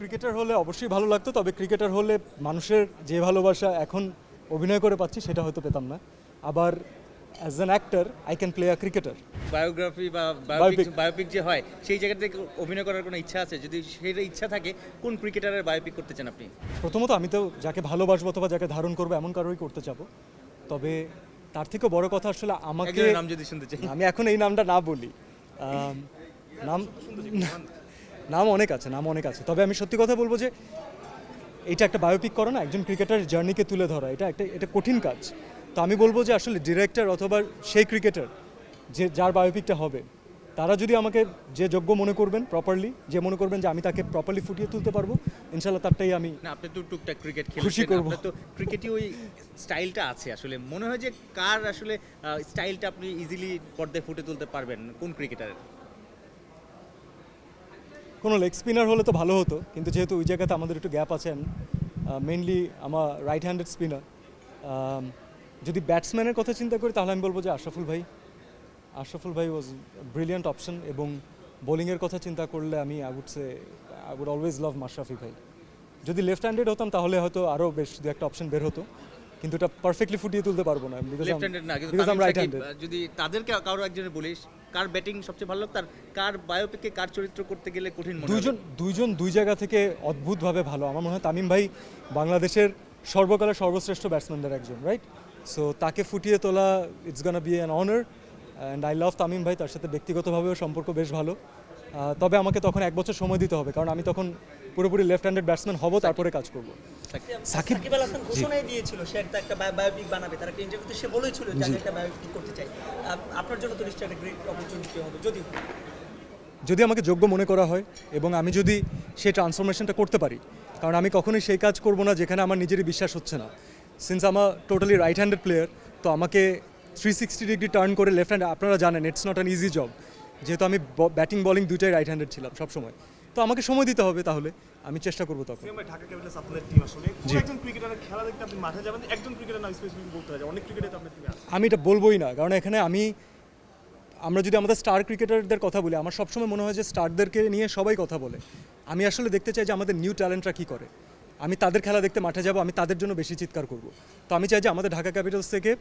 Cricketer হলে অবশ্যই ভালো লাগতো, তবে ক্রিকেটার হলে মানুষের যে ভালোবাসা এখন অভিনয় করে পাচ্ছি সেটা হয়তো পেতাম না। আবার as an actor I can play a cricketer. Biography বা Biopic. বায়োপিক যে হয় সেই জায়গা থেকে অভিনয় করার কোনো ইচ্ছা আছে? যদি সেটা ইচ্ছা থাকে, কোন ক্রিকেটারের বায়োপিক করতে চান আপনি? প্রথমত আমি তো যাকে ভালোবাসবো অথবা যাকে ধারণ করবো এমন কারোই করতে চাবো। তবে তার থেকেও বড় কথা আসলে আমাকে, একজনের নাম যদি শুনতে চাই। আমি এখন এই নামটা না বলি, নাম নাম অনেক আছে, তবে আমি সত্যি কথা বলবো যে এটা একটা বায়োপিক করো না, একজন ক্রিকেটার জার্নিকে তুলে ধরা, এটা কঠিন কাজ। তো আমি বলবো যে আসলে ডিরেক্টর অথবা সেই ক্রিকেটার যে যার বায়োপিকটা হবে, তারা যদি আমাকে যে যোগ্য মনে করবেন, প্রপারলি যে মনে করবেন যে আমি তাকে প্রপারলি ফুটিয়ে তুলতে পারবো, ইনশাল্লাহ তারটাই আমি না, আপনি তো টুকটাক ক্রিকেট খুশি খেলেছেন, করবো। আপনার তো ক্রিকেটই ওই স্টাইলটা আছে। আসলে মনে হয় যে কার আসলে স্টাইলটা আপনি ইজিলি পর্দায় ফুটে তুলতে পারবেন, কোন ক্রিকেটারের? কোনো লেগ স্পিনার হলে তো ভালো হতো, কিন্তু যেহেতু ওই জায়গাতে আমাদের একটু গ্যাপ আছে, মেইনলি আমার রাইট হ্যান্ডেড স্পিনার। যদি ব্যাটসম্যানের কথা চিন্তা করি তাহলে আমি বলবো যে আশরাফুল ভাই ওয়াজ ব্রিলিয়ান্ট অপশন। এবং বোলিংয়ের কথা চিন্তা করলে আমি I would always love Mashrafe ভাই। যদি লেফট হ্যান্ডেড হতাম তাহলে হয়তো আরও বেশ দু একটা অপশন বের হতো, কিন্তু এটা পারফেক্টলি ফুটিয়ে তুলতে পারবো না লেফট হ্যান্ডেড না, কিন্তু because um Tamim right Shakib, handed. যদি তাদেরকে কারো একজনের বলিস কার ব্যাটিং সবচেয়ে ভালো লাগতো, আর কার বায়োপিকে কার চরিত্র করতে গেলে কঠিন মনে হবে? দুইজন দুই জায়গা থেকে অদ্ভুতভাবে ভালো। আমার মনে হয় তামিম ভাই বাংলাদেশের সর্বকালের সর্বশ্রেষ্ঠ ব্যাটসম্যানদের একজন, রাইট? সো তাকে ফুটিয়ে তোলা, it's Gaana be an honour and I love Tamim ভাই। তার সাথে ব্যক্তিগতভাবেও সম্পর্ক বেশ ভালো। তবে আমাকে তখন 1 বছর সময় দিতে হবে, কারণ আমি তখন পুরোপুরি লেফট হ্যান্ডেড ব্যাটসম্যান হব, তারপরে কাজ করব। সাকিব সাকিব আল হাসান ঘোষণাই দিয়েছিল সে একটা বায়োপিক বানাবে, তার একটা ইন্টারভিউতে সে বলেছিল যে আমি একটা বায়োপিক করতে চাই। আপনার জন্য তো নিশ্চয়ই একটা গ্রেট অপরচুনিটি হবে যদি আমাকে যোগ্য মনে করা হয় এবং আমি যদি সেই ট্রান্সফরমেশনটা করতে পারি। কারণ আমি কখনোই সেই কাজ করব না যেখানে আমার নিজেরই বিশ্বাস হচ্ছে না। সিন্স আমার টোটালি রাইট হ্যান্ডেড প্লেয়ার, তো আমাকে 360 ডিগ্রি টার্ন করে লেফট হ্যান্ড, আপনারা জানেন it's not an easy job, যেহেতু আমি ব্যাটিং বলিং দুইটাই রাইট হ্যান্ডেড ছিলাম সবসময়। তো আমাকে সময় দিতে হবে, তাহলে আমি চেষ্টা করবো তখন। ঢাকা ক্যাপিটালস আপনাদের টিম আসলে কোন একজন ক্রিকেটারের খেলা দেখতে আপনি মাঠে যাবেন, একজন ক্রিকেটার নাম স্পেসিফিক বলতে হয়, অনেক ক্রিকেটার তো আপনার টিমে আছে। আমি এটা বলবোই না, কারণ এখানে আমরা যদি আমাদের স্টার ক্রিকেটারদের কথা বলি, আমার সবসময় মনে হয় যে স্টারদেরকে নিয়ে সবাই কথা বলে। আমি আসলে দেখতে চাই যে আমাদের নিউ ট্যালেন্টরা কী করে। আমি তাদের খেলা দেখতে মাঠে যাব, আমি তাদের জন্য বেশি চিৎকার করব। তো আমি চাই যে আমাদের ঢাকা ক্যাপিটালস থেকে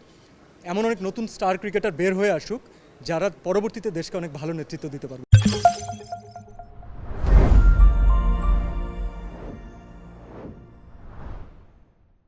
এমন অনেক নতুন স্টার ক্রিকেটার বের হয়ে আসুক, যারা পরবর্তীতে দেশকে অনেক ভালো নেতৃত্ব দিতে পারবে।